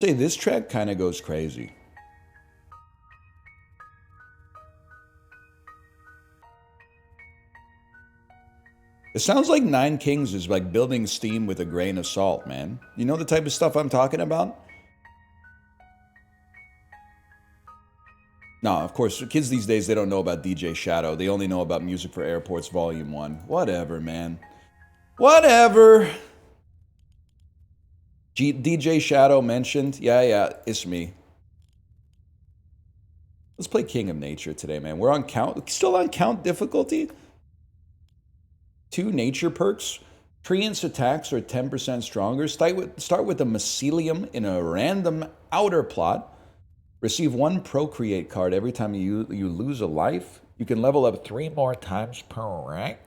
Say this track kind of goes crazy. It sounds like Nine Kings is like building steam with a grain of salt, man. You know the type of stuff I'm talking about? No, of course, kids these days, they don't know about DJ Shadow. They only know about Music for Airports Volume 1. Whatever, man. Whatever. DJ Shadow mentioned. Yeah, it's me. Let's play King of Nature today, man. We're on count. Still on count difficulty? 2 nature perks. Treants attacks are 10% stronger. Start with a mycelium in a random outer plot. Receive 1 procreate card every time you lose a life. You can level up 3 more times per rank.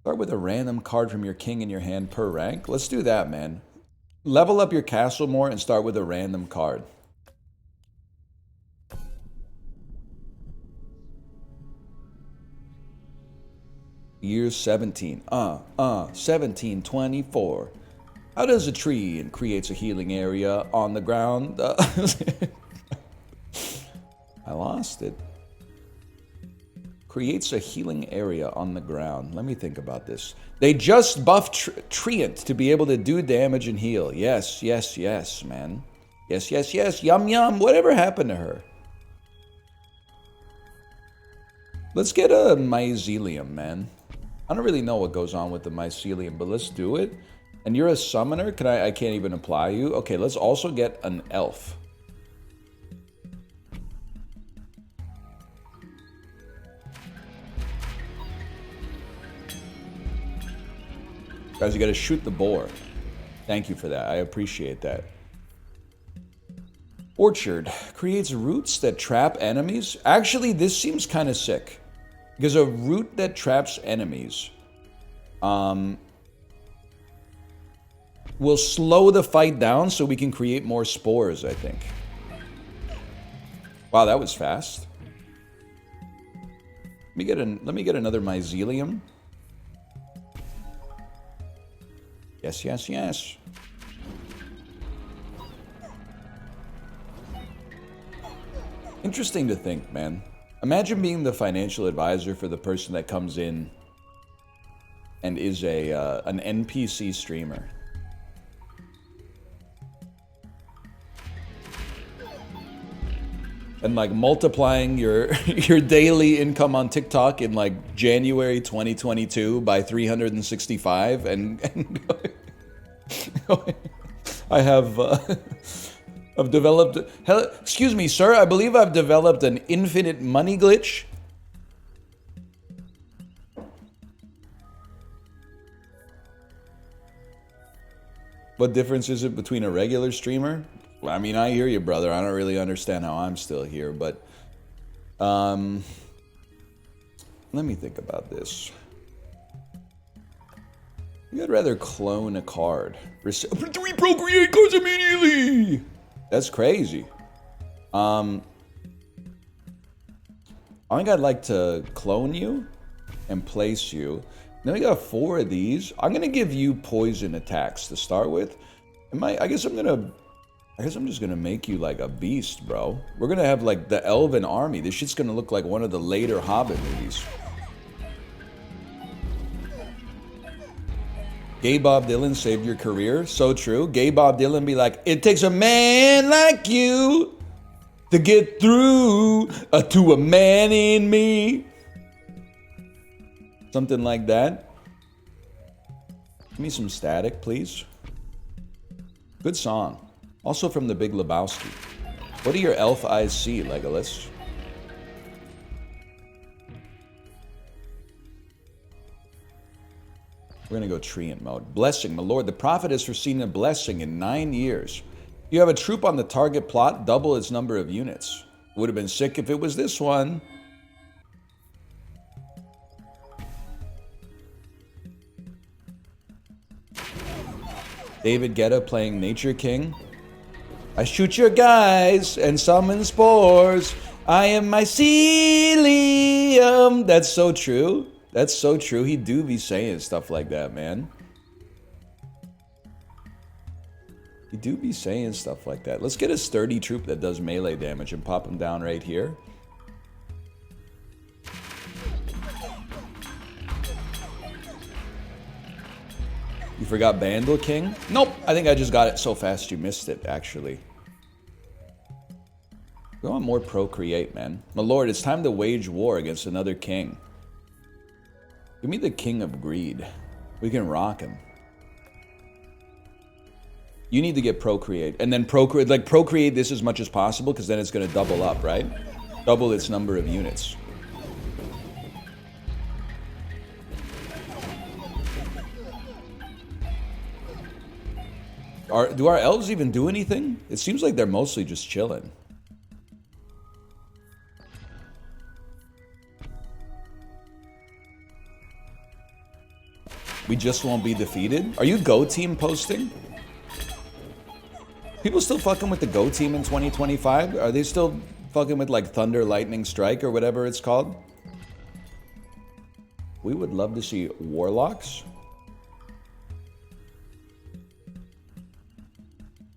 Start with a random card from your king in your hand per rank. Let's do that, man. Level up your castle more and start with a random card. Year 17. 1724. How does a tree and creates a healing area on the ground? I lost it. Creates a healing area on the ground. Let me think about this. They just buffed Treant to be able to do damage and heal. Yes, man. Yes. Yum. Whatever happened to her? Let's get a mycelium, man. I don't really know what goes on with the mycelium, but let's do it. And you're a summoner? I can't even apply you? Okay, let's also get an elf. Guys, you gotta shoot the boar. Thank you for that. I appreciate that. Orchard creates roots that trap enemies. Actually, this seems kind of sick. Because a root that traps enemies will slow the fight down so we can create more spores, I think. Wow, that was fast. Let me get another mycelium. Yes. Interesting to think, man. Imagine being the financial advisor for the person that comes in and is an NPC streamer. And like multiplying your daily income on TikTok in like January 2022 by 365 and I have I've developed excuse me, sir, I believe I've developed an infinite money glitch. What difference is it between a regular streamer? I mean, I hear you, brother. I don't really understand how I'm still here, but let me think about this. I'd rather clone a card. 3 procreate cards immediately! That's crazy. I think I'd like to clone you and place you. Then we got 4 of these. I'm gonna give you poison attacks to start with. I guess I'm just gonna make you like a beast, bro. We're gonna have like the elven army. This shit's gonna look like one of the later Hobbit movies. Gay Bob Dylan saved your career. So true. Gay Bob Dylan be like, it takes a man like you to get through to a man in me. Something like that. Give me some static, please. Good song. Also from The Big Lebowski. What do your elf eyes see, Legolas? We're going to go treant mode. Blessing. My lord, the prophet has foreseen a blessing in 9 years. You have a troop on the target plot, double its number of units. Would have been sick if it was this one. David Guetta playing Nature King. I shoot your guys and summon spores. I am mycelium. That's so true. That's so true. He do be saying stuff like that, man. You do be saying stuff like that. Let's get a sturdy troop that does melee damage and pop him down right here. You forgot Bandle King? Nope, I think I just got it so fast you missed it, actually. We want more procreate, man. My lord, it's time to wage war against another king. Give me the King of Greed. We can rock him. You need to get procreate. And then procreate this as much as possible, because then it's going to double up, right? Double its number of units. Do our elves even do anything? It seems like they're mostly just chilling. We just won't be defeated? Are you Go Team posting? People still fucking with the Go Team in 2025? Are they still fucking with like Thunder Lightning Strike or whatever it's called? We would love to see Warlocks.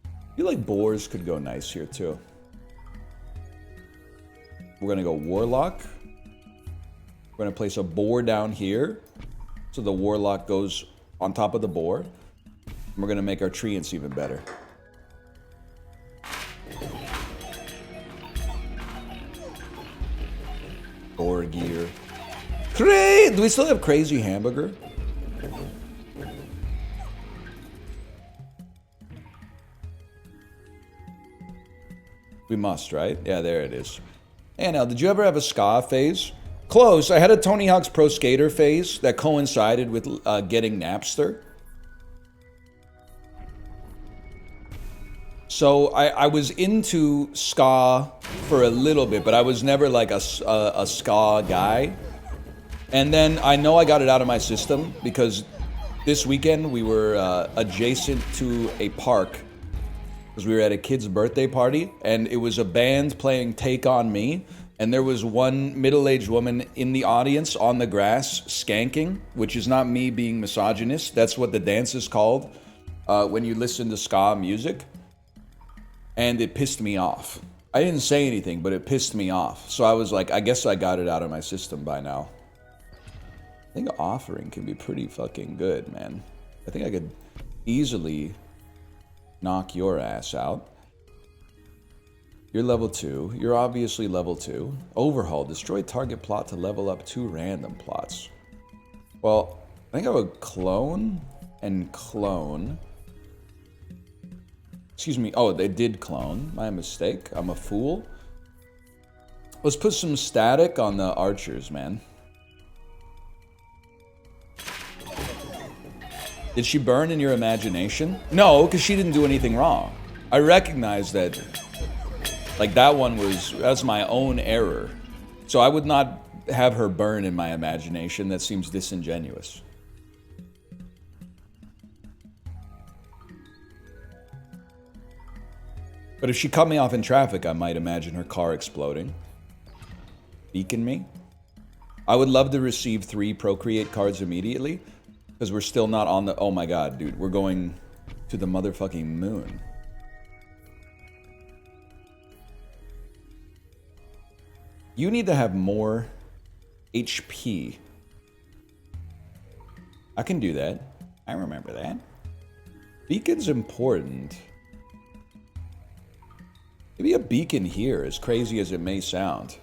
I feel like Boars could go nice here too. We're gonna go Warlock. We're gonna place a Boar down here. So the Warlock goes on top of the Boar. And we're gonna make our treants even better. Boar gear. Do we still have Crazy Hamburger? We must, right? Yeah, there it is. Hey, now, did you ever have a ska phase? Close. I had a Tony Hawk's Pro Skater phase that coincided with getting Napster. So I was into ska for a little bit, but I was never like a ska guy. And then I know I got it out of my system because this weekend we were adjacent to a park because we were at a kid's birthday party, and it was a band playing Take On Me, and there was one middle-aged woman in the audience on the grass skanking, which is not me being misogynist. That's what the dance is called when you listen to ska music. And it pissed me off. I didn't say anything, but it pissed me off. So I was like, I guess I got it out of my system by now. I think offering can be pretty fucking good, man. I think I could easily knock your ass out. You're level 2. You're obviously level 2. Overhaul. Destroy target plot to level up 2 random plots. Well, I think I would clone and clone. Excuse me. Oh, they did clone. My mistake. I'm a fool. Let's put some static on the archers, man. Did she burn in your imagination? No, because she didn't do anything wrong. I recognize that, like, that's my own error. So I would not have her burn in my imagination. That seems disingenuous. But if she cut me off in traffic, I might imagine her car exploding. Beacon me? I would love to receive 3 Procreate cards immediately, because we're still not on the... Oh my god, dude. We're going to the motherfucking moon. You need to have more HP. I can do that. I remember that. Beacon's important. Maybe a beacon here, as crazy as it may sound.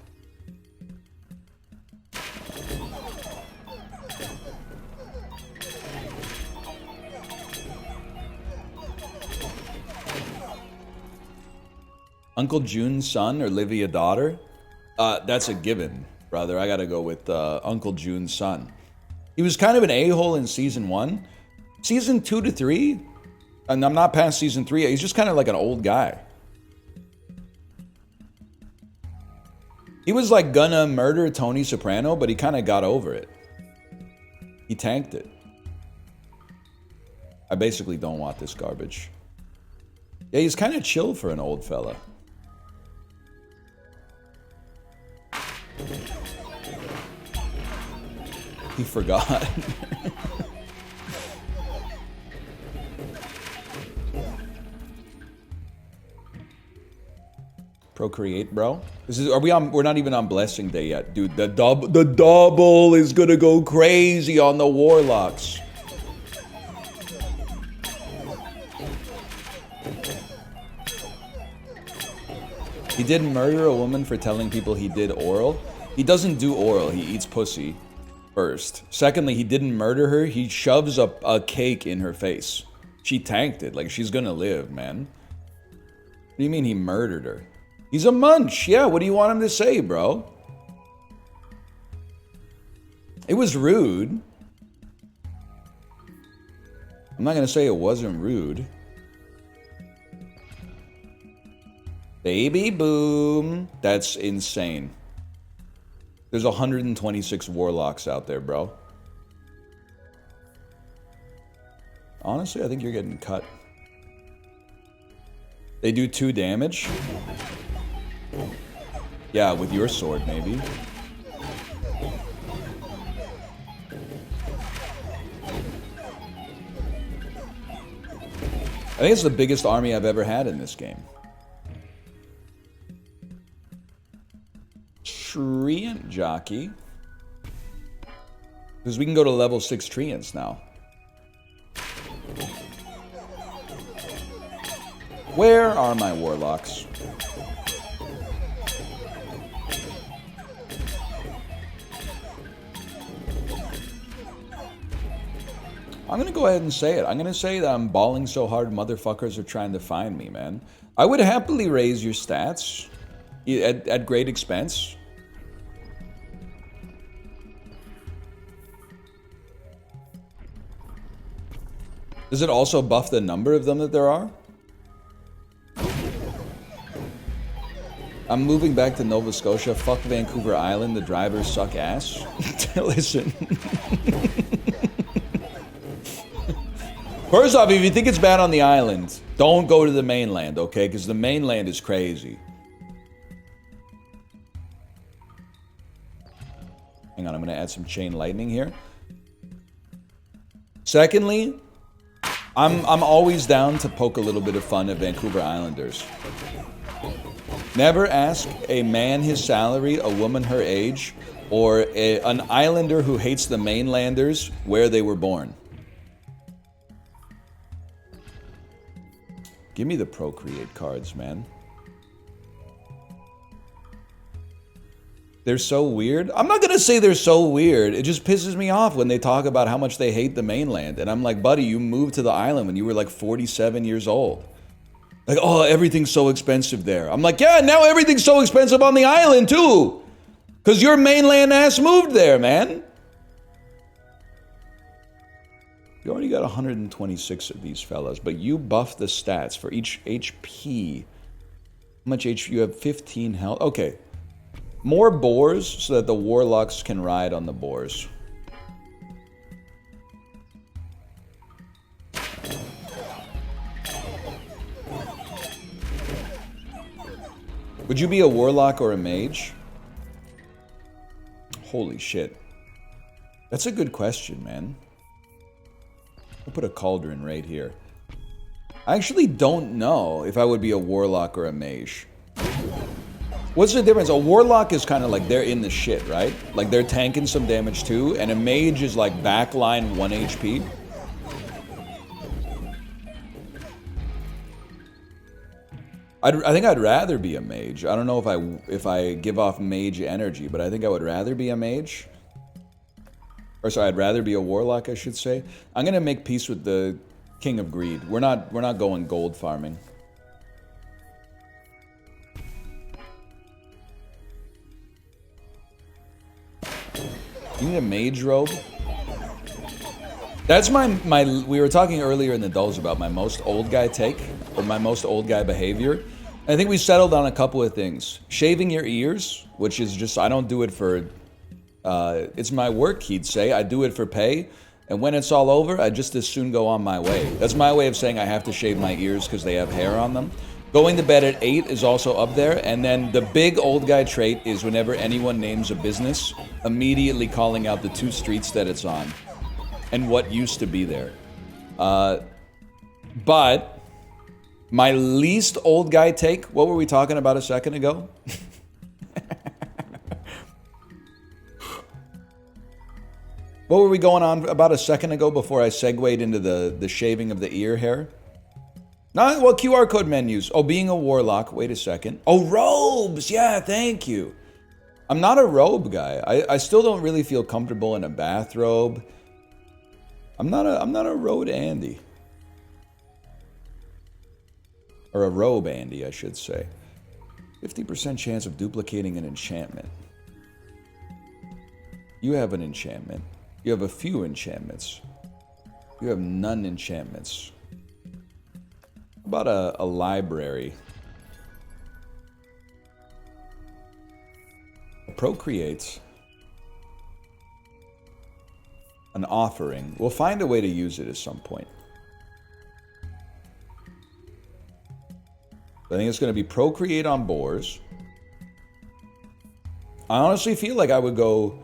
Uncle June's son or Livia daughter? That's a given, brother. I gotta go with Uncle June's son. He was kind of an a-hole in season 1. Season 2 to 3, and I'm not past season 3, he's just kind of like an old guy. He was like gonna murder Tony Soprano, but he kind of got over it. He tanked it. I basically don't want this garbage. Yeah, he's kind of chill for an old fella. He forgot. procreate, bro? Are we on? We're not even on blessing day yet, dude. The double is gonna go crazy on the warlocks. He did murder a woman for telling people he did oral. He doesn't do oral. He eats pussy first. Secondly, he didn't murder her. He shoves a cake in her face. She tanked it. Like, she's gonna live, man. What do you mean he murdered her? He's a munch. Yeah, what do you want him to say, bro? It was rude. I'm not gonna say it wasn't rude. Baby boom. That's insane. There's 126 warlocks out there, bro. Honestly, I think you're getting cut. They do 2 damage? Yeah, with your sword, maybe. I think it's the biggest army I've ever had in this game. Treant jockey. Because we can go to level 6 treants now. Where are my warlocks? I'm gonna go ahead and say it. I'm gonna say that I'm balling so hard motherfuckers are trying to find me, man. I would happily raise your stats at great expense. Does it also buff the number of them that there are? I'm moving back to Nova Scotia. Fuck Vancouver Island. The drivers suck ass. Listen. First off, if you think it's bad on the island, don't go to the mainland, okay? Because the mainland is crazy. Hang on, I'm going to add some chain lightning here. Secondly, I'm always down to poke a little bit of fun at Vancouver Islanders. Never ask a man his salary, a woman her age, or an islander who hates the mainlanders where they were born. Give me the procreate cards, man. They're so weird. I'm not gonna say they're so weird. It just pisses me off when they talk about how much they hate the mainland. And I'm like, buddy, you moved to the island when you were like 47 years old. Like, oh, everything's so expensive there. I'm like, yeah, now everything's so expensive on the island too. Because your mainland ass moved there, man. You already got 126 of these fellas, but you buff the stats for each HP. How much HP? You have 15 health. Okay. More boars so that the warlocks can ride on the boars. Would you be a warlock or a mage? Holy shit. That's a good question, man. I'll put a cauldron right here. I actually don't know if I would be a warlock or a mage. What's the difference? A warlock is kind of like they're in the shit, right? Like they're tanking some damage too, and a mage is like backline 1 HP. I think I'd rather be a mage. I don't know if I give off mage energy, but I think I would rather be a mage. Or sorry, I'd rather be a warlock, I should say. I'm gonna make peace with the King of Greed. We're not going gold farming. You need a mage robe? That's my we were talking earlier in the dulls about my most old guy take, or my most old guy behavior. I think we settled on a couple of things. Shaving your ears, which is just, I don't do it for, it's my work, he'd say. I do it for pay. And when it's all over, I just as soon go on my way. That's my way of saying I have to shave my ears because they have hair on them. Going to bed at 8 is also up there. And then the big old guy trait is whenever anyone names a business, immediately calling out the 2 streets that it's on and what used to be there. But My least old guy take. What were we talking about a second ago? What were we going on about a second ago before I segued into the shaving of the ear hair? No, well, QR code menus. Oh, being a warlock. Wait a second. Oh, robes. Yeah, thank you. I'm not a robe guy. I still don't really feel comfortable in a bathrobe. I'm not a robe Andy. Or a robe Andy, I should say. 50% chance of duplicating an enchantment. You have an enchantment. You have a few enchantments. You have none enchantments. How about a library? Procreate. An offering. We'll find a way to use it at some point. I think it's going to be procreate on boars. I honestly feel like I would go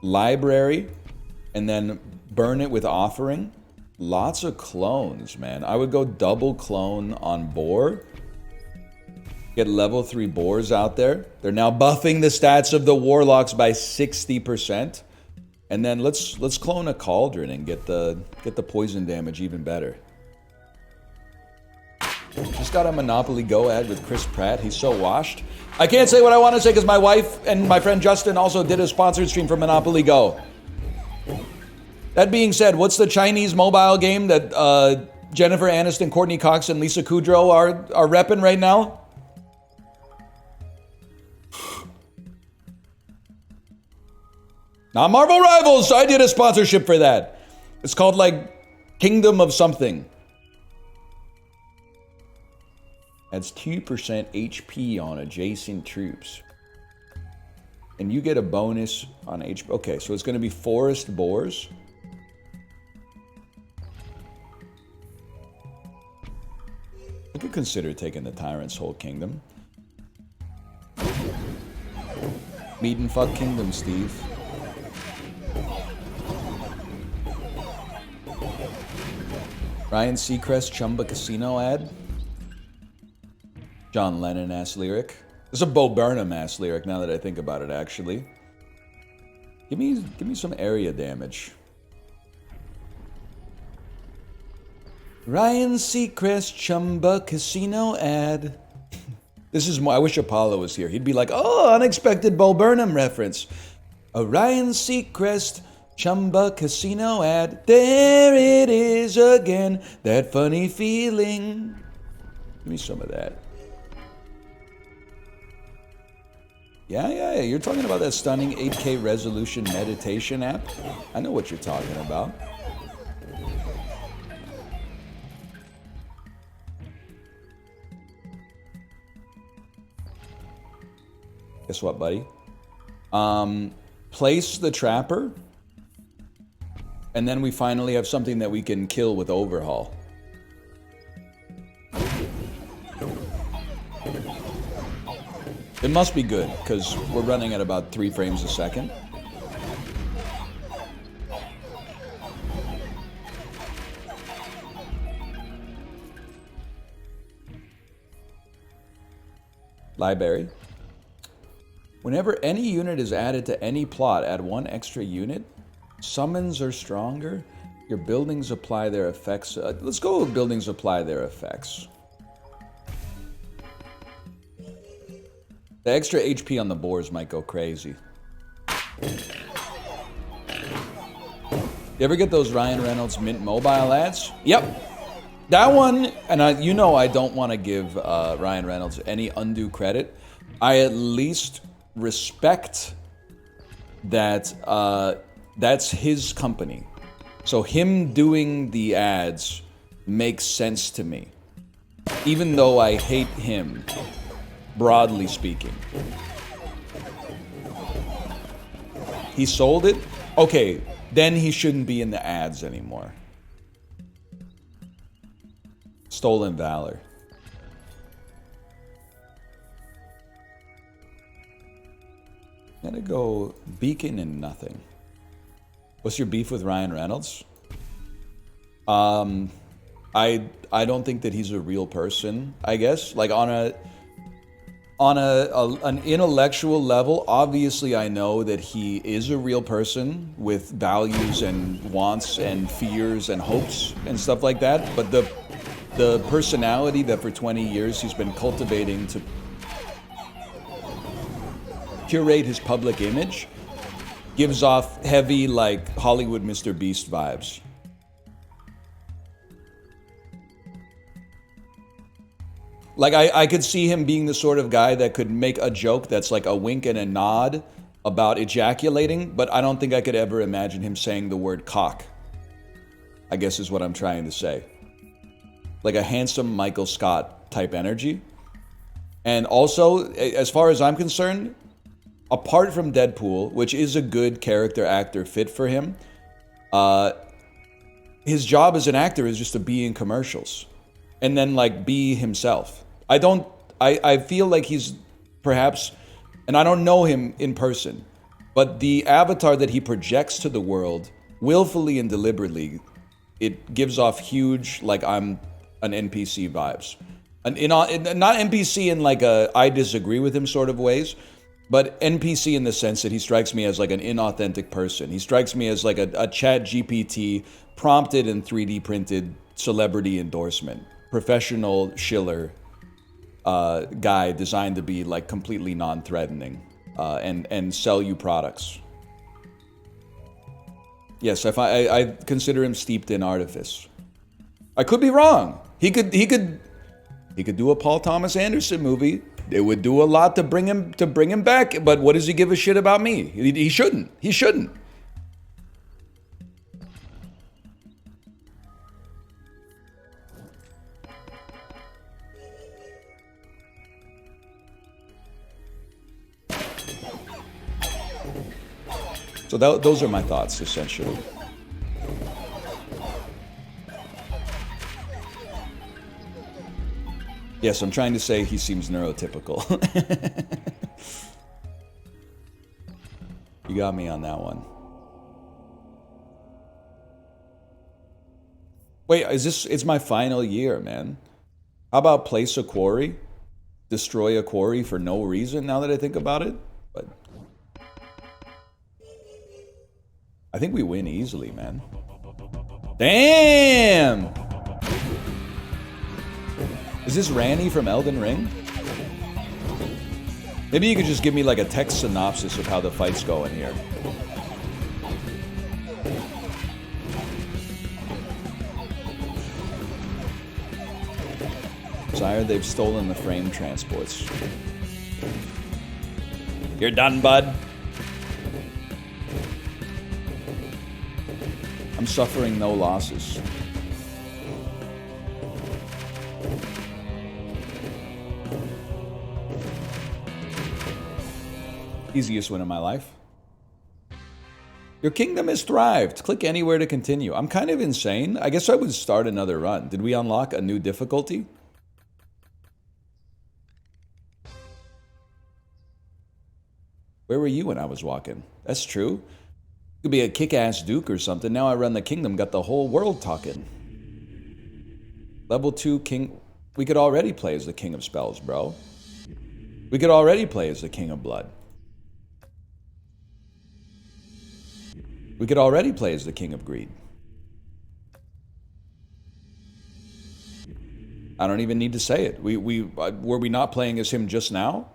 library and then burn it with offering. Lots of clones, man. I would go double clone on boar. Get level 3 boars out there. They're now buffing the stats of the warlocks by 60%. And then let's clone a cauldron and get the poison damage even better. Just got a Monopoly Go ad with Chris Pratt. He's so washed. I can't say what I want to say because my wife and my friend Justin also did a sponsored stream for Monopoly Go. That being said, what's the Chinese mobile game that Jennifer Aniston, Courtney Cox, and Lisa Kudrow are repping right now? Not Marvel Rivals. I did a sponsorship for that. It's called like Kingdom of something. Adds 2% HP on adjacent troops. And you get a bonus on HP. Okay, so it's going to be forest boars. I could consider taking the Tyrant's whole kingdom. Meat and fuck kingdom, Steve. Ryan Seacrest Chumba Casino ad. John Lennon-ass lyric. This is a Bo Burnham-ass lyric now that I think about it, actually. Give me some area damage. Ryan Seacrest Chumba Casino ad. This is more, I wish Apollo was here. He'd be like, oh, unexpected Bo Burnham reference. A Ryan Seacrest Chumba Casino ad. There it is again. That funny feeling. Give me some of that. Yeah. You're talking about that stunning 8K resolution meditation app? I know what you're talking about. Guess what, buddy? Place the trapper. And then we finally have something that we can kill with overhaul. It must be good, because we're running at about 3 frames a second. Library. Whenever any unit is added to any plot, add 1 extra unit. Summons are stronger. Your buildings apply their effects. Let's go with buildings apply their effects. The extra HP on the boars might go crazy. You ever get those Ryan Reynolds Mint Mobile ads? Yep. That one, and I don't want to give Ryan Reynolds any undue credit. I at least respect that that's his company. So him doing the ads makes sense to me. Even though I hate him, broadly speaking. He sold it? Okay, then he shouldn't be in the ads anymore. Stolen Valor. Gotta go Beacon and nothing. What's your beef with Ryan Reynolds? I I don't think that he's a real person, I guess. Like on an intellectual level, obviously I know that he is a real person with values and wants and fears and hopes and stuff like that. But the personality that for 20 years he's been cultivating to curate his public image gives off heavy, like, Hollywood Mr. Beast vibes. Like, I could see him being the sort of guy that could make a joke that's like a wink and a nod about ejaculating, but I don't think I could ever imagine him saying the word cock, I guess is what I'm trying to say. Like a handsome Michael Scott type energy. And also, as far as I'm concerned, apart from Deadpool, which is a good character actor fit for him, his job as an actor is just to be in commercials and then like be himself. I feel like he's perhaps, and I don't know him in person, but the avatar that he projects to the world willfully and deliberately, it gives off huge, like, I'm an NPC vibes. Not NPC in like a I disagree with him sort of ways, but NPC in the sense that he strikes me as like an inauthentic person. He strikes me as like a chat GPT prompted and 3D printed celebrity endorsement. Professional Schiller guy designed to be like completely non-threatening and sell you products. Yes, I consider him steeped in artifice. I could be wrong. He could do a Paul Thomas Anderson movie. It would do a lot to bring him back. But what does he give a shit about me? He shouldn't. He shouldn't. So those are my thoughts, essentially. Yes, I'm trying to say he seems neurotypical. You got me on that one. Wait, it's my final year, man. How about place a quarry? Destroy a quarry for no reason, now that I think about it? But I think we win easily, man. Damn! Is this Ranni from Elden Ring? Maybe you could just give me like a text synopsis of how the fight's going here. Sire, they've stolen the frame transports. You're done, bud. I'm suffering no losses. Easiest win of my life. Your kingdom has thrived. Click anywhere to continue. I'm kind of insane. I guess I would start another run. Did we unlock a new difficulty? Where were you when I was walking? That's true. Could be a kick-ass duke or something. Now I run the kingdom, got the whole world talking. Level 2 king. We could already play as the king of spells, bro. We could already play as the king of blood. We could already play as the king of greed. I don't even need to say it. Were we not playing as him just now?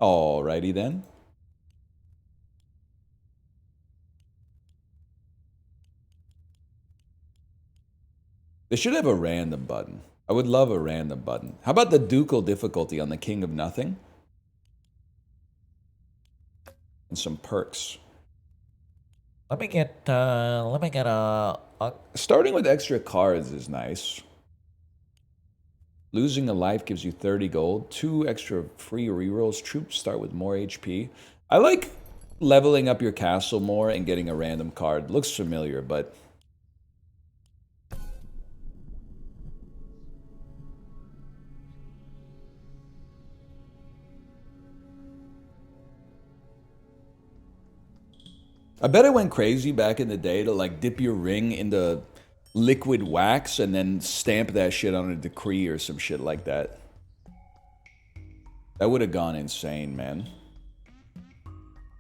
Alrighty then. They should have a random button. I would love a random button. How about the ducal difficulty on the king of nothing? And some perks. Let me get a Starting with extra cards is nice. Losing a life gives you 30 gold. 2 extra free rerolls. Troops start with more HP. I like leveling up your castle more and getting a random card. Looks familiar, but... I bet it went crazy back in the day to like dip your ring into liquid wax and then stamp that shit on a decree or some shit like that. That would have gone insane, man.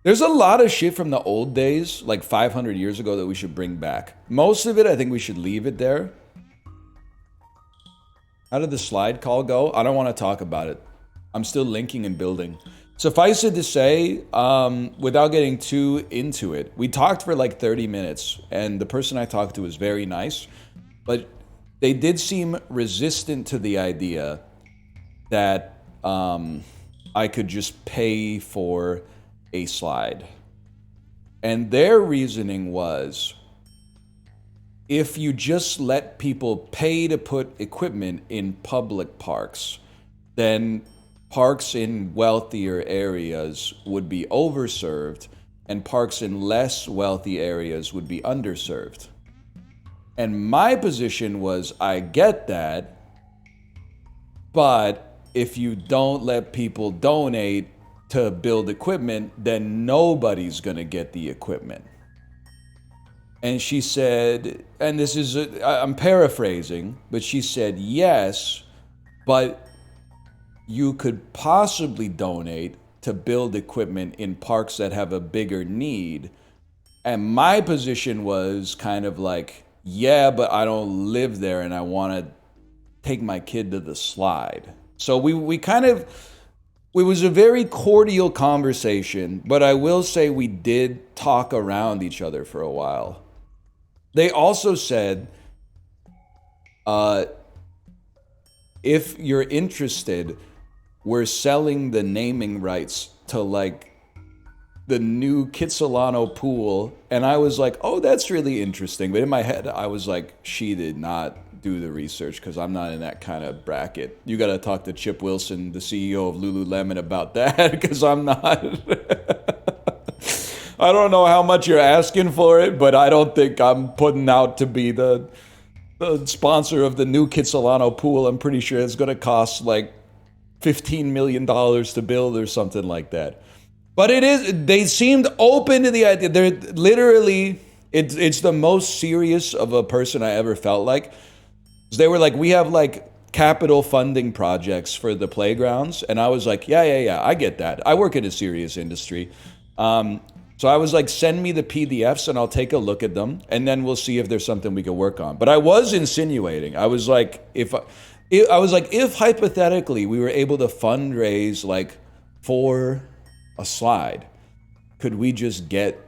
There's a lot of shit from the old days, like 500 years ago, that we should bring back. Most of it, I think we should leave it there. How did the slide call go? I don't want to talk about it. I'm still linking and building. Suffice it to say, without getting too into it, we talked for like 30 minutes, and the person I talked to was very nice, but they did seem resistant to the idea that I could just pay for a slide. And their reasoning was, if you just let people pay to put equipment in public parks, then parks in wealthier areas would be overserved and parks in less wealthy areas would be underserved. And my position was, I get that, but if you don't let people donate to build equipment, then nobody's gonna get the equipment. And she said, and this is, I'm paraphrasing, but she said, yes, but you could possibly donate to build equipment in parks that have a bigger need. And my position was kind of like, yeah, but I don't live there and I want to take my kid to the slide. So we kind of, it was a very cordial conversation, but I will say we did talk around each other for a while. They also said, if you're interested, we're selling the naming rights to like the new Kitsilano pool. And I was like, oh, that's really interesting. But in my head, I was like, she did not do the research because I'm not in that kind of bracket. You got to talk to Chip Wilson, the CEO of Lululemon, about that because I'm not. I don't know how much you're asking for it, but I don't think I'm putting out to be the sponsor of the new Kitsilano pool. I'm pretty sure it's going to cost like $15 million to build or something like that. But it is, they seemed open to the idea. They're literally, it's the most serious of a person I ever felt like. They were like, we have like capital funding projects for the playgrounds. And I was like, yeah, I get that. I work in a serious industry. So I was like, send me the PDFs and I'll take a look at them. And then we'll see if there's something we can work on. But I was insinuating, I was like, if hypothetically we were able to fundraise like for a slide, could we just get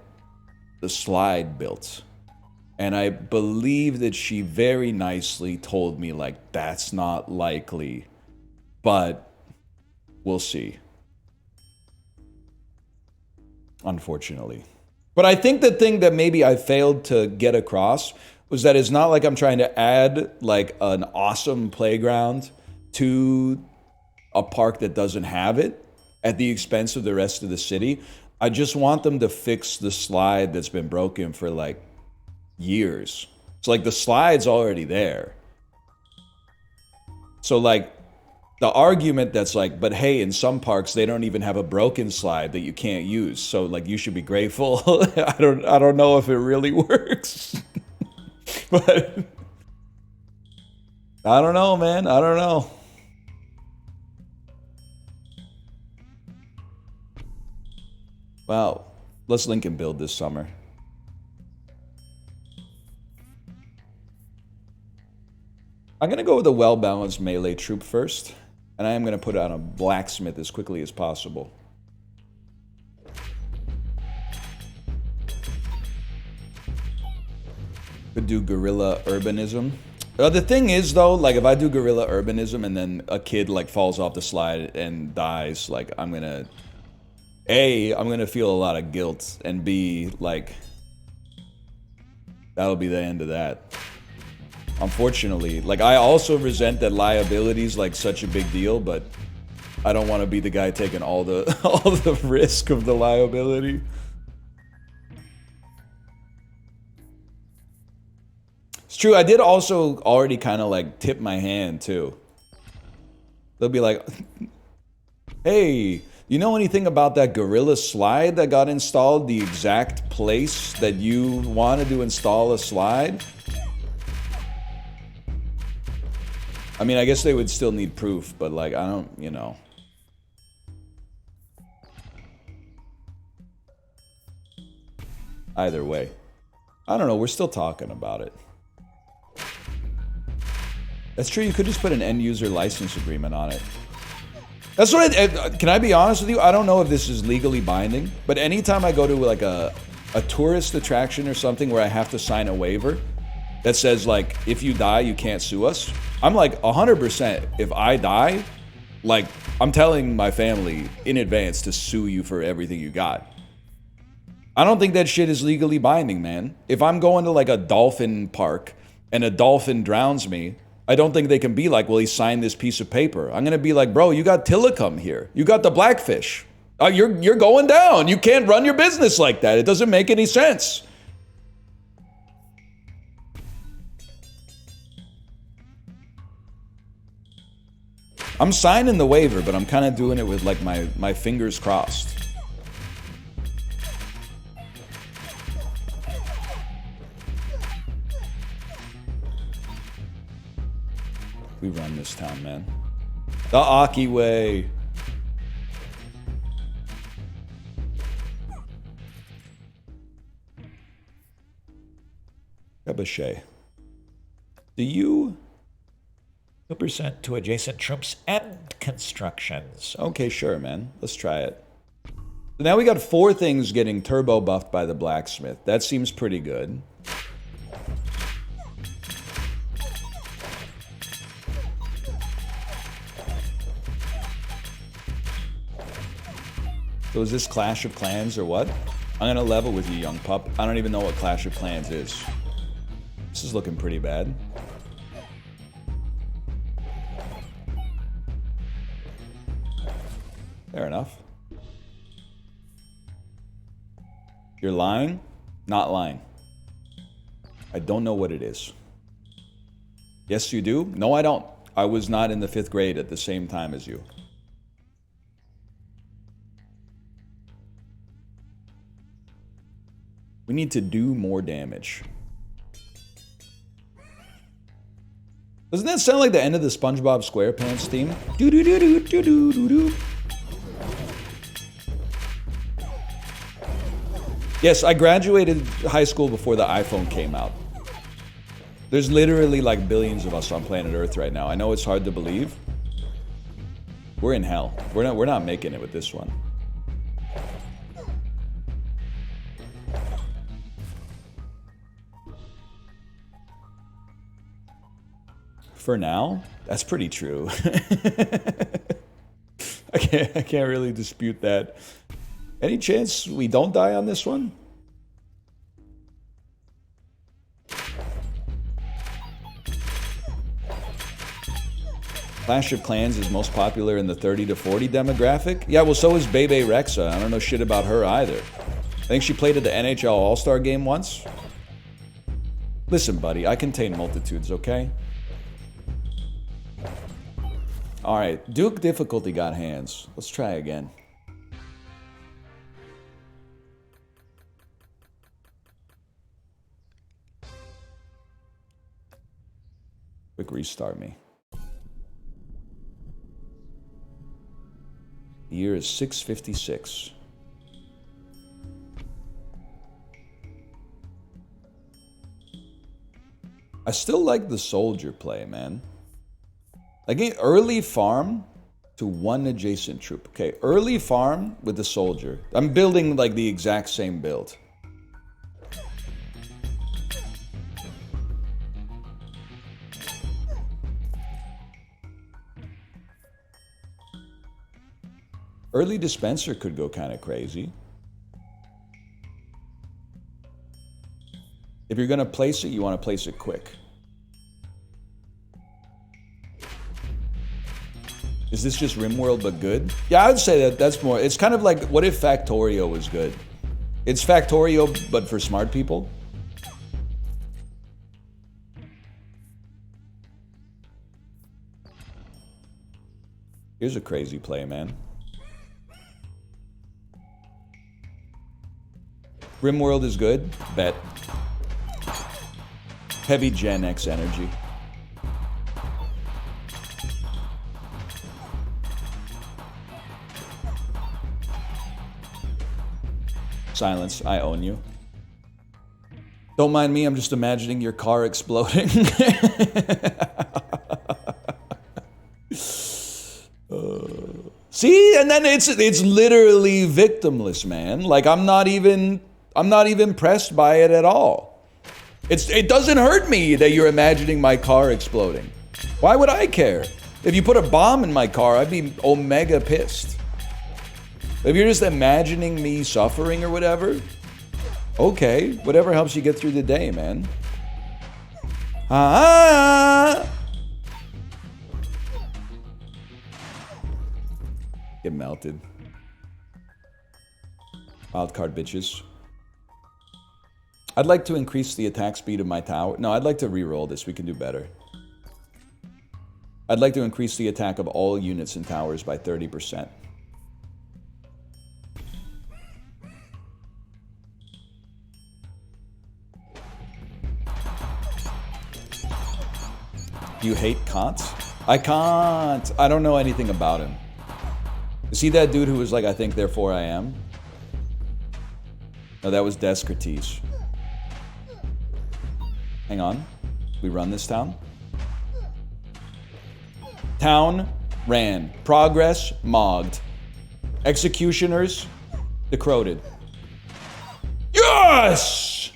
the slide built? And I believe that she very nicely told me like, that's not likely, but we'll see. Unfortunately. But I think the thing that maybe I failed to get across was that it's not like I'm trying to add like an awesome playground to a park that doesn't have it at the expense of the rest of the city. I just want them to fix the slide that's been broken for like years. So like the slide's already there. So like the argument that's like, but hey, in some parks they don't even have a broken slide that you can't use. So like you should be grateful. I don't know if it really works. But I don't know, man. I don't know. Wow. Let's link and build this summer. I'm going to go with a well-balanced melee troop first. And I am going to put on a blacksmith as quickly as possible. Could do guerrilla urbanism. The thing is, though, like if I do guerrilla urbanism and then a kid like falls off the slide and dies, like I'm gonna feel a lot of guilt, and B, like that'll be the end of that. Unfortunately, like I also resent that liability is like such a big deal, but I don't want to be the guy taking all the risk of the liability. It's true. I did also already kind of like tip my hand too. They'll be like, "Hey, You know anything about that Gorilla slide that got installed? The exact place that you wanted to install a slide? I mean, I guess they would still need proof, but like, I don't, you know. Either way. I don't know, we're still talking about it. That's true, you could just put an end user license agreement on it. That's what can I be honest with you? I don't know if this is legally binding, but anytime I go to like a tourist attraction or something where I have to sign a waiver that says like, if you die, you can't sue us. I'm like 100%, if I die, like I'm telling my family in advance to sue you for everything you got. I don't think that shit is legally binding, man. If I'm going to like a dolphin park and a dolphin drowns me, I don't think they can be like, well, he signed this piece of paper. I'm gonna be like, bro, you got Tillicum here. You got the blackfish. You're going down. You can't run your business like that. It doesn't make any sense. I'm signing the waiver, but I'm kind of doing it with like my fingers crossed. We run this town, man. The Aki way. Trebuchet. Do you... 2% to adjacent troops and constructions. Okay, sure, man. Let's try it. So now we got 4 things getting turbo buffed by the blacksmith. That seems pretty good. So is this Clash of Clans or what? I'm gonna level with you, young pup. I don't even know what Clash of Clans is. This is looking pretty bad. Fair enough. You're lying? Not lying. I don't know what it is. Yes, you do? No, I don't. I was not in the 5th grade at the same time as you. We need to do more damage. Doesn't that sound like the end of the SpongeBob SquarePants theme? Do do do do do do do do. Yes, I graduated high school before the iPhone came out. There's literally like billions of us on planet Earth right now. I know it's hard to believe. We're in hell. We're not making it with this one. For now, that's pretty true. I can't really dispute that. Any chance we don't die on this one? Clash of Clans is most popular in the 30 to 40 demographic? Yeah, well, so is Bebe Rexha. I don't know shit about her either. I think she played at the NHL All-Star game once. Listen, buddy, I contain multitudes, okay? Alright, Duke difficulty got hands. Let's try again. Quick restart me. The year is 656. I still like the soldier play, man. Like early farm to 1 adjacent troop. Okay, early farm with the soldier. I'm building like the exact same build. Early dispenser could go kind of crazy. If you're going to place it, you want to place it quick. Is this just RimWorld but good? Yeah, I would say that's more... It's kind of like, what if Factorio was good? It's Factorio, but for smart people. Here's a crazy play, man. Rimworld is good. Bet. Heavy Gen X energy. Silence. I own you. Don't mind me, I'm just imagining your car exploding. See, and then it's literally victimless, man. Like I'm not even impressed by it at all. It doesn't hurt me that you're imagining my car exploding. Why would I care? If you put a bomb in my car, I'd be omega pissed. If you're just imagining me suffering or whatever, okay, whatever helps you get through the day, man. Get melted. Wildcard bitches. I'd like to increase the attack speed of my tower. No, I'd like to re-roll this. We can do better. I'd like to increase the attack of all units and towers by 30%. You hate Kant? I can't. I don't know anything about him. Is he that dude who was like, I think, therefore I am? No, that was Descartes. Hang on. We run this town? Town ran. Progress mogged. Executioners decroded. Yes!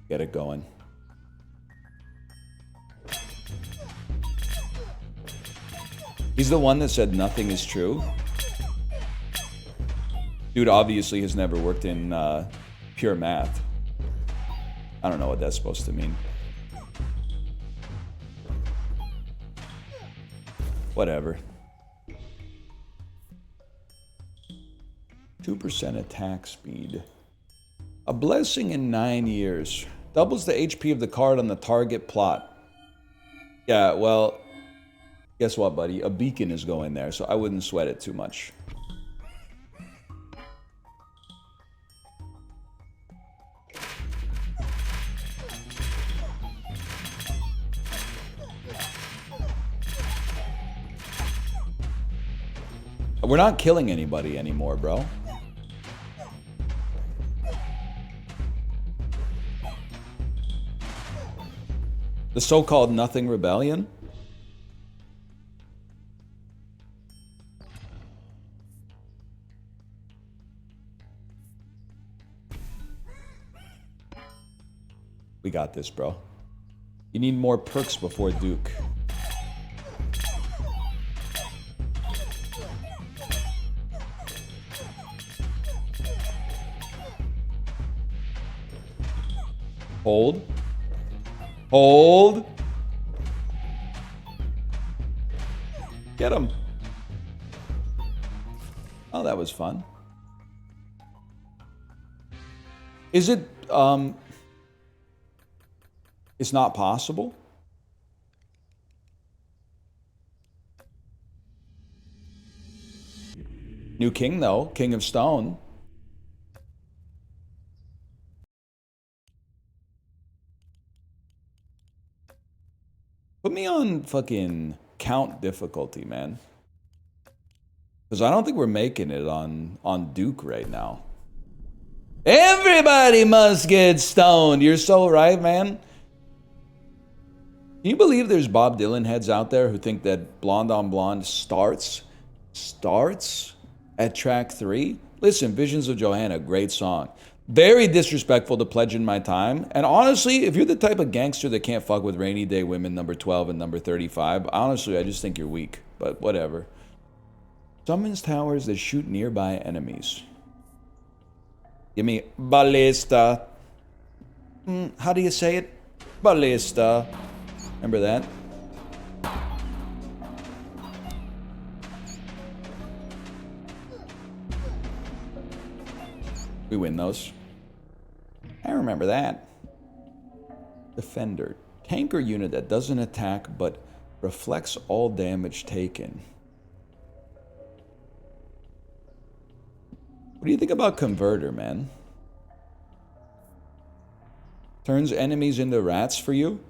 Get it going. He's the one that said nothing is true. Dude obviously has never worked in pure math. I don't know what that's supposed to mean. Whatever. 2% attack speed. A blessing in 9 years. Doubles the HP of the card on the target plot. Yeah, well, guess what, buddy? A beacon is going there, so I wouldn't sweat it too much. We're not killing anybody anymore, bro. The so-called Nothing Rebellion? We got this, bro. You need more perks before Duke. Hold. Hold. Get him. Oh, that was fun. Is it, it's not possible? New king, though. King of Stone. Put me on fucking count difficulty, man. Because I don't think we're making it on Duke right now. Everybody must get stoned. You're so right, man. Can you believe there's Bob Dylan heads out there who think that Blonde on Blonde starts at track 3? Listen, Visions of Johanna, great song. Very disrespectful to Pledging My Time. And honestly, if you're the type of gangster that can't fuck with Rainy Day Women number 12 and number 35, honestly, I just think you're weak. But whatever. Summons towers that shoot nearby enemies. Give me ballista. How do you say it? Ballista. Remember that? We win those. I remember that. Defender. Tanker unit that doesn't attack but reflects all damage taken. What do you think about Converter, man? Turns enemies into rats for you?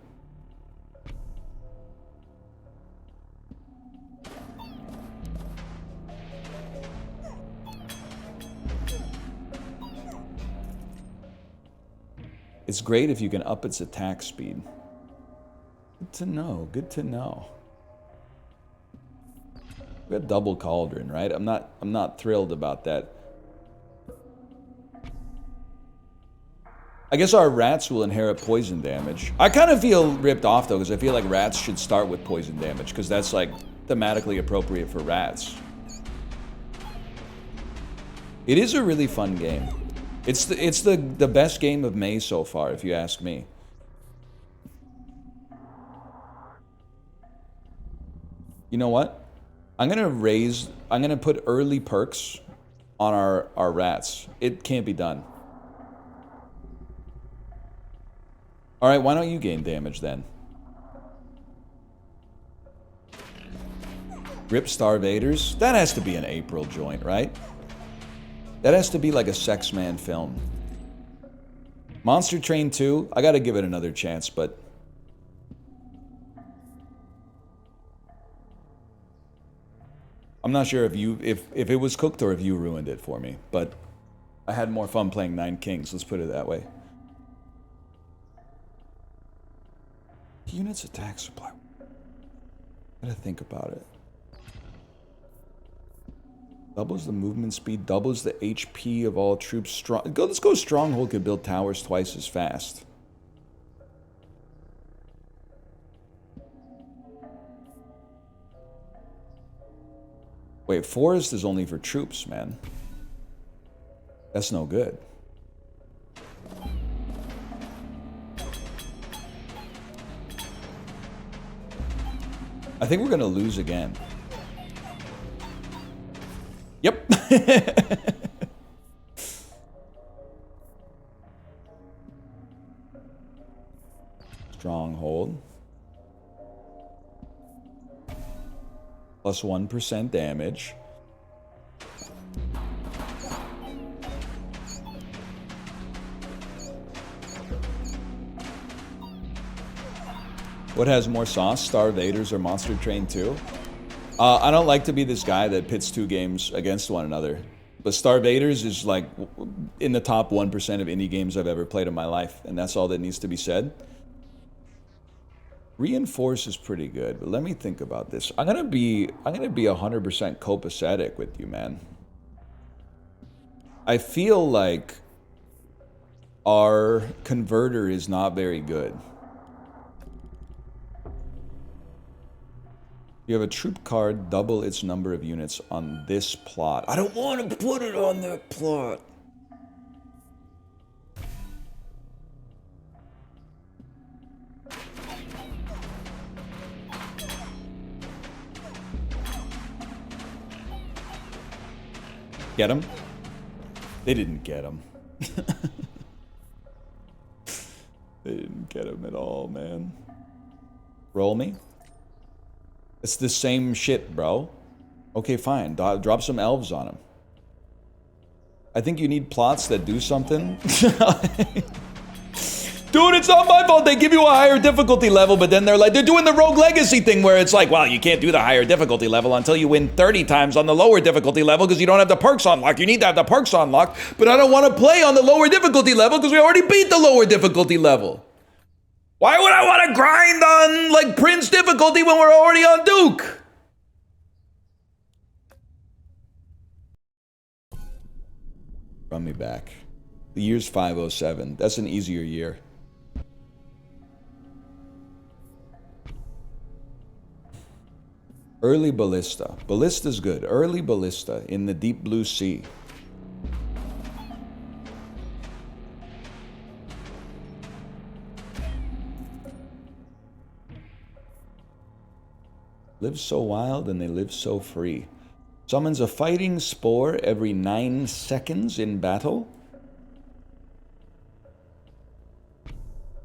It's great if you can up its attack speed. Good to know, good to know. We got double cauldron, right? I'm not thrilled about that. I guess our rats will inherit poison damage. I kind of feel ripped off though, because I feel like rats should start with poison damage, because that's like thematically appropriate for rats. It is a really fun game. It's the best game of May so far, if you ask me. You know what? I'm gonna put early perks on our rats. It can't be done. Alright, why don't you gain damage then? Rip Starvaders? That has to be an April joint, right? That has to be like a Sex Man film. Monster Train 2, I gotta give it another chance, but... I'm not sure if it was cooked or if you ruined it for me, but I had more fun playing Nine Kings, let's put it that way. Units attack supply. Gotta think about it. Doubles the movement speed, doubles the HP of all troops. Let's go Stronghold could build towers twice as fast. Wait, Forest is only for troops, man. That's no good. I think we're gonna lose again. Yep. Stronghold. Plus 1% damage. What has more sauce, Starvaders or Monster Train 2? I don't like to be this guy that pits two games against one another. But Starvaders is like in the top 1% of indie games I've ever played in my life. And that's all that needs to be said. Reinforce is pretty good, but let me think about this. I'm gonna be 100% copacetic with you, man. I feel like our converter is not very good. You have a troop card, double its number of units on this plot. I don't want to put it on that plot. Get him? They didn't get him. They didn't get him at all, man. Roll me? It's the same shit, bro. Okay, fine. Drop some elves on him. I think you need plots that do something. Dude, it's not my fault. They give you a higher difficulty level, but then they're doing the Rogue Legacy thing where it's like, well, you can't do the higher difficulty level until you win 30 times on the lower difficulty level because you don't have the perks unlocked. You need to have the perks unlocked, but I don't want to play on the lower difficulty level because we already beat the lower difficulty level. Why would I want to grind on, like, Prince difficulty when we're already on Duke? Run me back. The year's 507. That's an easier year. Early Ballista. Ballista's good. Early Ballista in the deep blue sea. Live so wild and they live so free. Summons a fighting spore every 9 seconds in battle.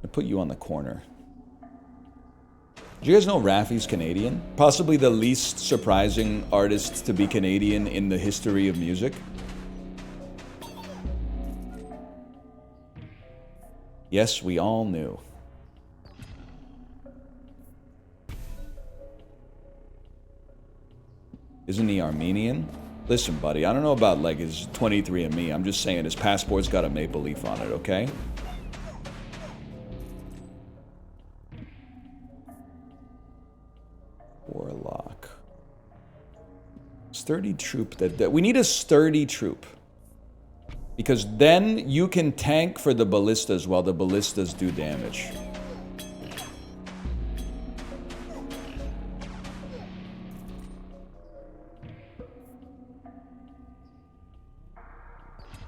I put you on the corner. Do you guys know Raffi's Canadian? Possibly the least surprising artist to be Canadian in the history of music. Yes, we all knew. Isn't he Armenian? Listen, buddy, I don't know about like his 23andMe. I'm just saying his passport's got a maple leaf on it, okay? Warlock. Sturdy troop. That we need a sturdy troop. Because then you can tank for the ballistas while the ballistas do damage.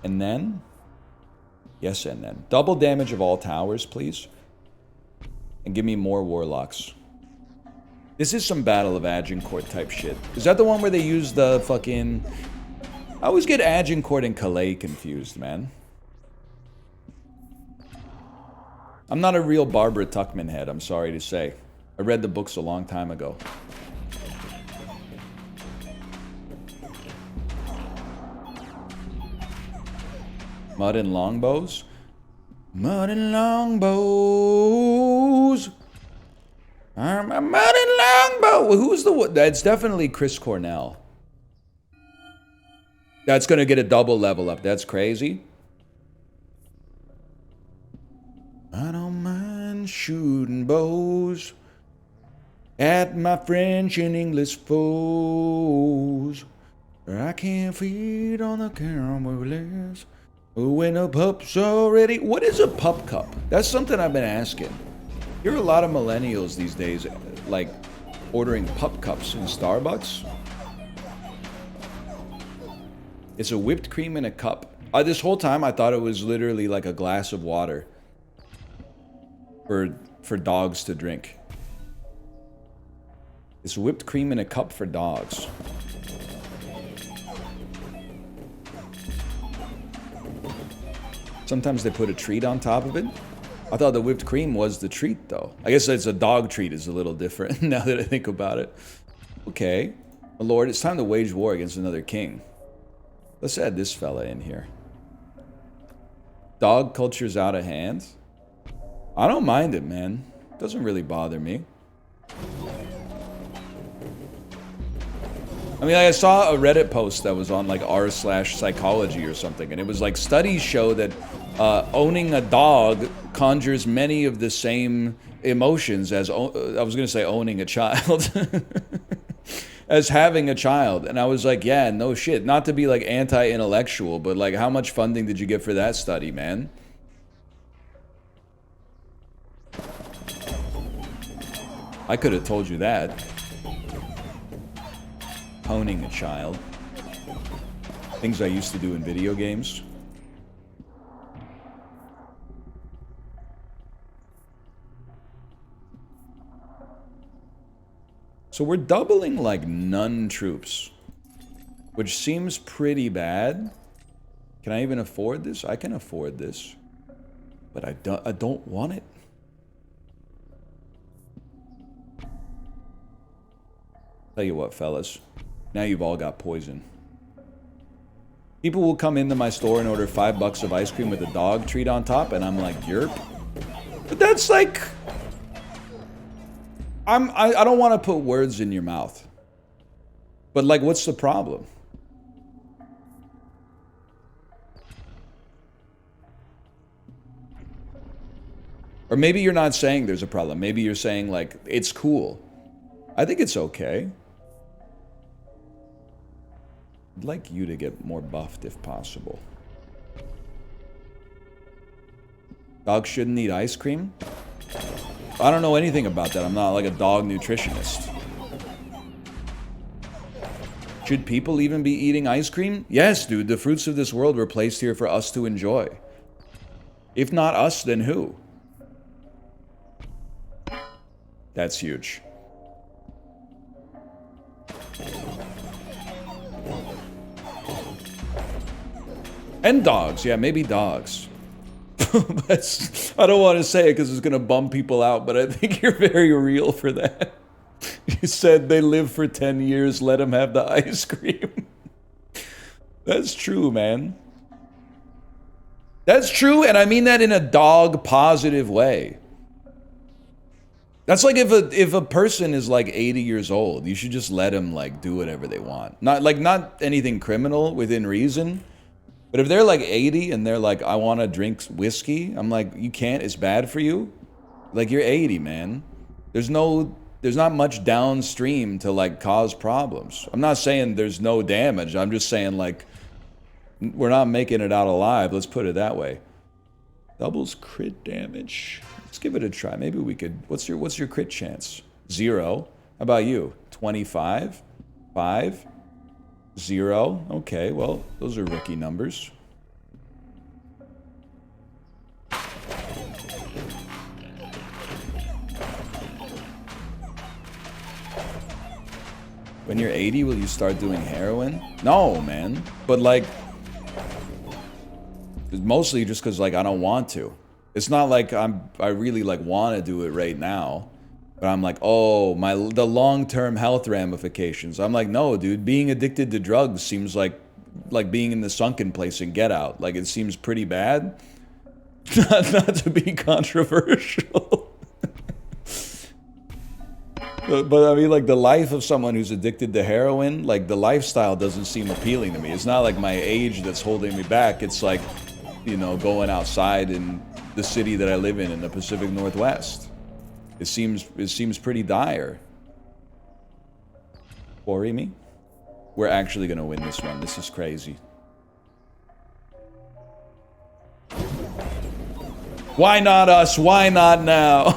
And then? Yes, and then. Double damage of all towers, please. And give me more warlocks. This is some Battle of Agincourt type shit. Is that the one where they use the fucking... I always get Agincourt and Calais confused, man. I'm not a real Barbara Tuchman head, I'm sorry to say. I read the books a long time ago. Mud and longbows? Mud and longbows. I'm a mud and longbow. Who's the one? That's definitely Chris Cornell. That's gonna get a double level up. That's crazy. I don't mind shooting bows at my French and English foes. I can't feed on the caramels. When a pup's already... What is a pup cup? That's something I've been asking. You're a lot of millennials these days, like, ordering pup cups in Starbucks. It's a whipped cream in a cup. This whole time I thought it was literally like a glass of water for dogs to drink. It's whipped cream in a cup for dogs. Sometimes they put a treat on top of it. I thought the whipped cream was the treat, though. I guess it's a dog treat is a little different now that I think about it. Okay. My lord, it's time to wage war against another king. Let's add this fella in here. Dog culture's out of hand. I don't mind it, man. Doesn't really bother me. I mean, I saw a Reddit post that was on like r/psychology or something, and it was like studies show that owning a dog conjures many of the same emotions as I was going to say owning a child. As having a child. And I was like, yeah, no shit. Not to be like anti-intellectual, but like how much funding did you get for that study, man? I could have told you that. Owning a child. Things I used to do in video games. So we're doubling like none troops, which seems pretty bad. Can I even afford this? I can afford this, but I don't want it. Tell you what, fellas, now you've all got poison. People will come into my store and order $5 of ice cream with a dog treat on top, and I'm like, yerp. But that's like... I don't want to put words in your mouth. But like, what's the problem? Or maybe you're not saying there's a problem. Maybe you're saying like, it's cool. I think it's okay. I'd like you to get more buffed if possible. Dogs shouldn't eat ice cream? I don't know anything about that. I'm not like a dog nutritionist. Should people even be eating ice cream? Yes, dude. The fruits of this world were placed here for us to enjoy. If not us, then who? That's huge. And dogs. Yeah, maybe dogs. I don't want to say it because it's going to bum people out, but I think you're very real for that. You said they live for 10 years, let them have the ice cream. That's true, man. That's true, and I mean that in a dog positive way. That's like if a person is like 80 years old, you should just let them like do whatever they want. Not anything criminal within reason. But if they're like 80 and they're like, I want to drink whiskey, I'm like, you can't, it's bad for you. Like, you're 80, man. There's not much downstream to like cause problems. I'm not saying there's no damage. I'm just saying like, we're not making it out alive. Let's put it that way. Doubles crit damage. Let's give it a try. Maybe we could, what's your crit chance? 0. How about you? 25? 5? 0. Okay, well, those are rookie numbers. When you're 80, will you start doing heroin? No, man. But like, mostly just because like I don't want to. It's not like I really like want to do it right now. But I'm like, oh, the long-term health ramifications. I'm like, no, dude, being addicted to drugs seems like being in the sunken place in Get Out. Like, it seems pretty bad. Not to be controversial. But I mean, like, the life of someone who's addicted to heroin, like, the lifestyle doesn't seem appealing to me. It's not like my age that's holding me back. It's like, you know, going outside in the city that I live in the Pacific Northwest. It seems pretty dire. Worry me? We're actually gonna win this one. This is crazy. Why not us? Why not now?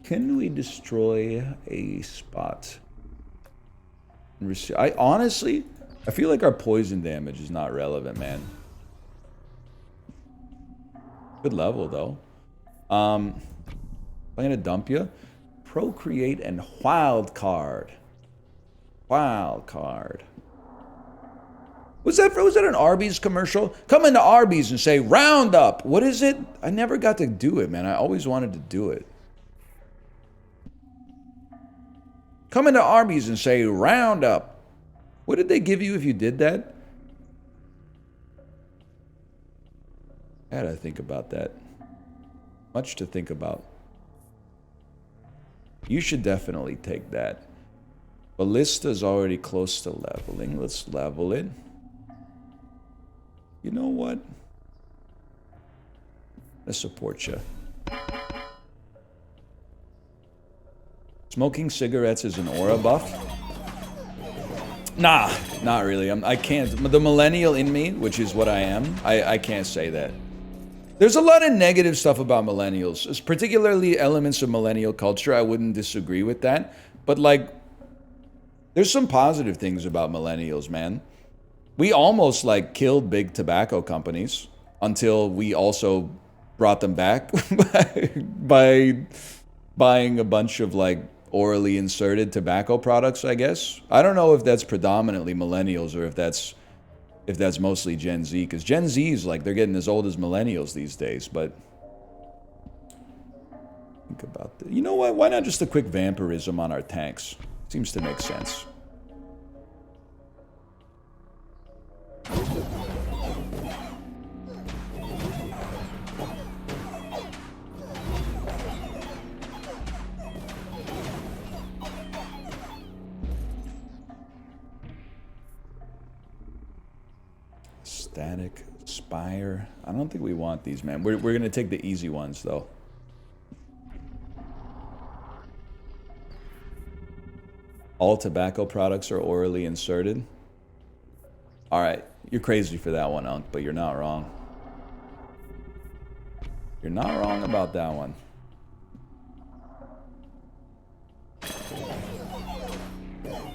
Can we destroy a spot? I honestly, I feel like our poison damage is not relevant, man. Good level, though. I'm gonna dump you. Procreate and wild card. Wild card. Was that an Arby's commercial? Come into Arby's and say, round up. What is it? I never got to do it, man. I always wanted to do it. Come into Arby's and say, round up. What did they give you if you did that? I gotta think about that. Much to think about. You should definitely take that. Ballista's already close to leveling. Let's level it. You know what? Let's support you. Smoking cigarettes is an aura buff? Nah, not really. I can't. The millennial in me, which is what I am, I can't say that. There's a lot of negative stuff about millennials, particularly elements of millennial culture. I wouldn't disagree with that. But like, there's some positive things about millennials, man. We almost like killed big tobacco companies until we also brought them back by buying a bunch of like orally inserted tobacco products, I guess. I don't know if that's predominantly millennials or if that's mostly Gen Z, because Gen Z's like they're getting as old as millennials these days. But think about that. You know what? Why not just a quick vampirism on our tanks? Seems to make sense. Static Spire. I don't think we want these, man. We're going to take the easy ones, though. All tobacco products are orally inserted. All right. You're crazy for that one, Unc, but you're not wrong. You're not wrong about that one.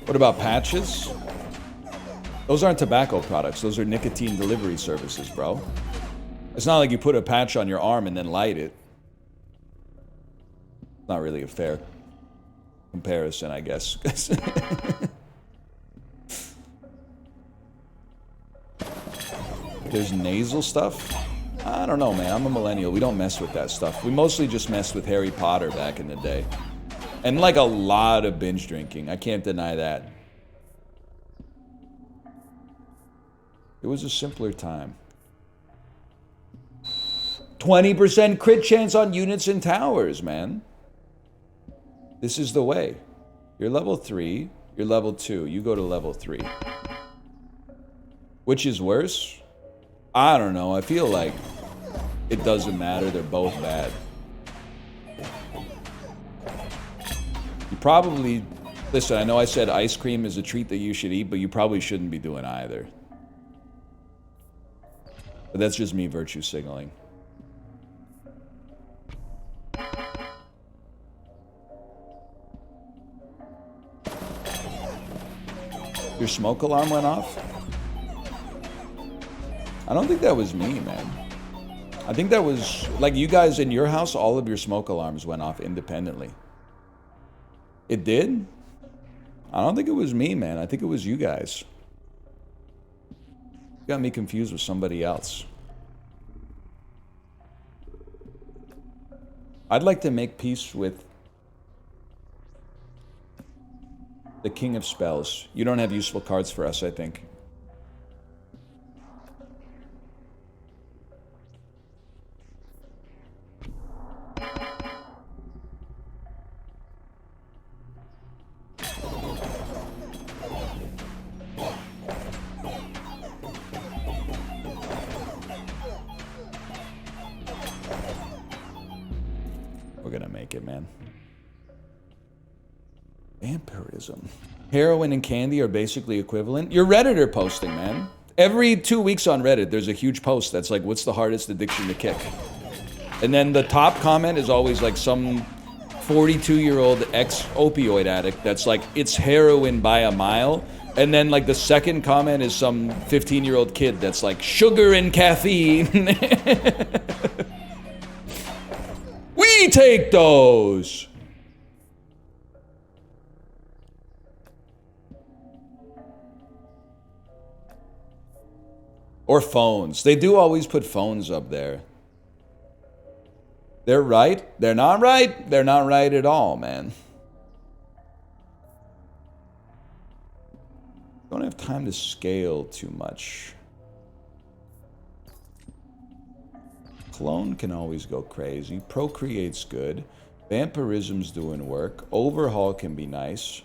What about patches? Those aren't tobacco products. Those are nicotine delivery services, bro. It's not like you put a patch on your arm and then light it. Not really a fair comparison, I guess. There's nasal stuff. I don't know, man. I'm a millennial. We don't mess with that stuff. We mostly just messed with Harry Potter back in the day. And like a lot of binge drinking. I can't deny that. It was a simpler time. 20% crit chance on units and towers, man. This is the way. You're level 3. You're level 2. You go to level 3. Which is worse? I don't know. I feel like it doesn't matter. They're both bad. You probably... Listen, I know I said ice cream is a treat that you should eat, but you probably shouldn't be doing either. But that's just me virtue signaling. Your smoke alarm went off? I don't think that was me, man. I think that was... Like, you guys in your house, all of your smoke alarms went off independently. It did? I don't think it was me, man. I think it was you guys. You got me confused with somebody else. I'd like to make peace with the King of Spells. You don't have useful cards for us, I think. We're gonna make it, man. Vampirism. Heroin and candy are basically equivalent. Your Redditor posting, man. Every 2 weeks on Reddit, there's a huge post that's like, what's the hardest addiction to kick? And then the top comment is always like some 42-year-old ex-opioid addict that's like, it's heroin by a mile. And then like the second comment is some 15-year-old kid that's like, sugar and caffeine. We take those. Or phones. They do always put phones up there. They're right. They're not right. They're not right at all, man. Don't have time to scale too much. Clone can always go crazy. Procreate's good. Vampirism's doing work. Overhaul can be nice.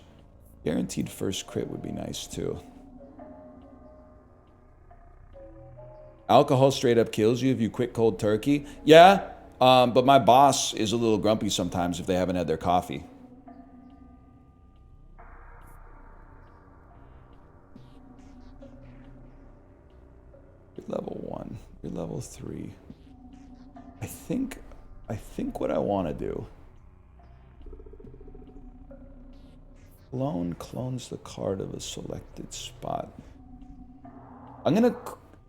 Guaranteed first crit would be nice too. Alcohol straight up kills you if you quit cold turkey. Yeah, but my boss is a little grumpy sometimes if they haven't had their coffee. You're level 1. You're level 3. I think what I want to do. Clone clones the card of a selected spot.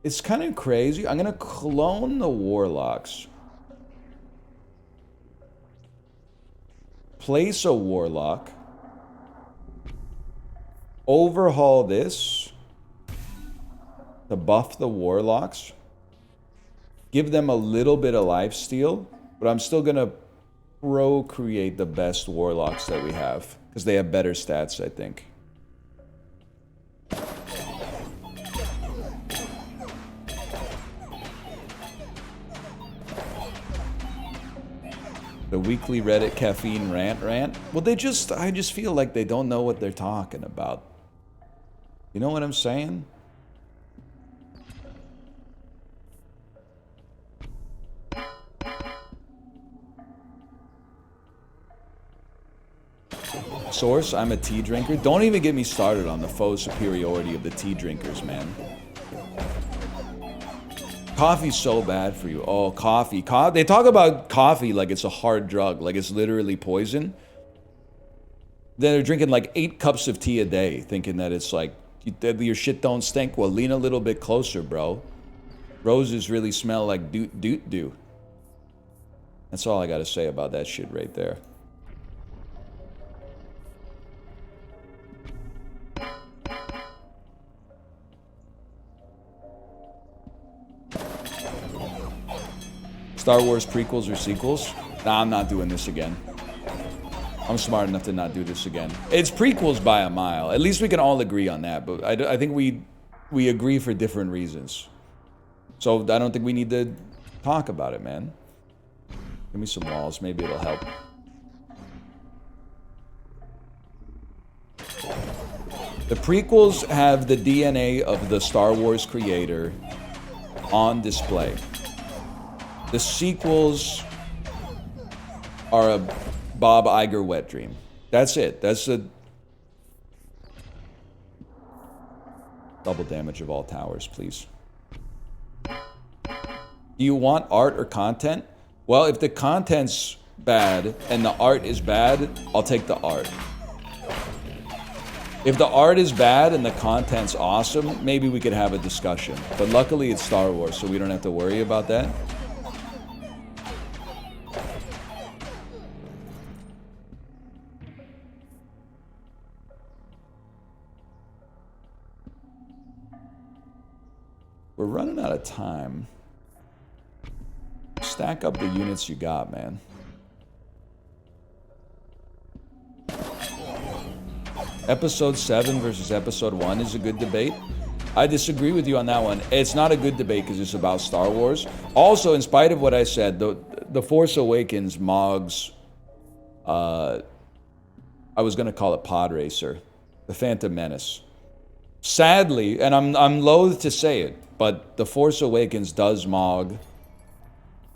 It's kind of crazy. I'm gonna clone the warlocks. Place a warlock. Overhaul this to buff the warlocks. Give them a little bit of lifesteal, but I'm still gonna procreate the best warlocks that we have because they have better stats, I think. The weekly Reddit caffeine rant. Well, I just feel like they don't know what they're talking about. You know what I'm saying? Source, I'm a tea drinker. Don't even get me started on the faux superiority of the tea drinkers, man. Coffee's so bad for you. Oh, coffee. They talk about coffee like it's a hard drug, like it's literally poison. Then they're drinking like 8 cups of tea a day, thinking that it's like, your shit don't stink. Well, lean a little bit closer, bro. Roses really smell like doot. That's all I gotta say about that shit right there. Star Wars prequels or sequels? Nah, I'm not doing this again. I'm smart enough to not do this again. It's prequels by a mile. At least we can all agree on that. But I think we agree for different reasons. So I don't think we need to talk about it, man. Give me some walls. Maybe it'll help. The prequels have the DNA of the Star Wars creator on display. The sequels are a Bob Iger wet dream. That's it. That's a double damage of all towers, please. Do you want art or content? Well, if the content's bad and the art is bad, I'll take the art. If the art is bad and the content's awesome, maybe we could have a discussion. But luckily it's Star Wars, so we don't have to worry about that. We're running out of time. Stack up the units you got, man. Episode 7 versus Episode 1 is a good debate. I disagree with you on that one. It's not a good debate because it's about Star Wars. Also, in spite of what I said, the Force Awakens Mogs, I was going to call it Pod Racer, the Phantom Menace. Sadly, and I'm loath to say it, but the Force Awakens does Mog,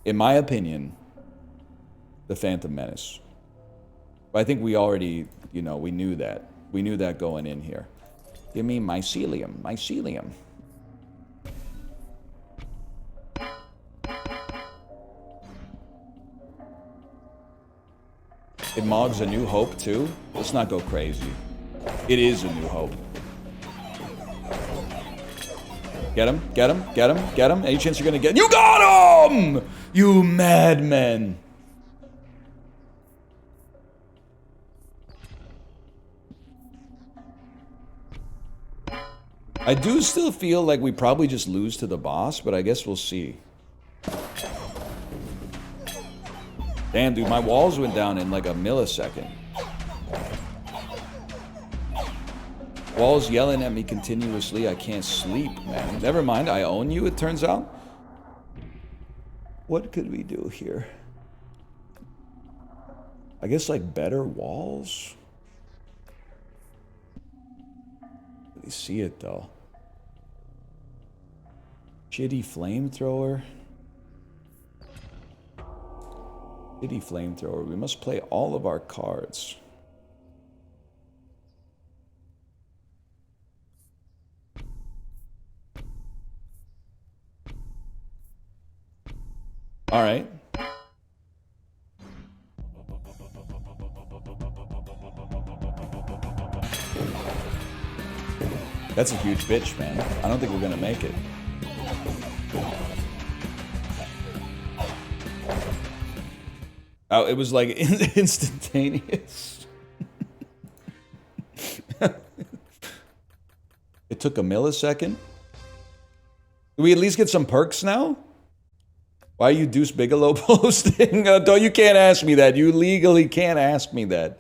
in my opinion, the Phantom Menace. But I think we already, we knew that. We knew that going in here. Give me mycelium. Mycelium. It Mogs A New Hope too? Let's not go crazy. It is A New Hope. Get him, get him, get him, get him. Any chance you're gonna get... You got him! You madmen! I do still feel like we probably just lose to the boss, but I guess we'll see. Damn, dude, my walls went down in like a millisecond. Walls yelling at me continuously. I can't sleep, man. Never mind, I own you, it turns out. What could we do here? I guess like better walls? Really see it though. Shitty flamethrower. Shitty flamethrower. We must play all of our cards. All right. That's a huge bitch, man. I don't think we're gonna make it. Oh, it was like instantaneous. It took a millisecond. Do we at least get some perks now? Why are you Deuce Bigelow posting? You can't ask me that. You legally can't ask me that.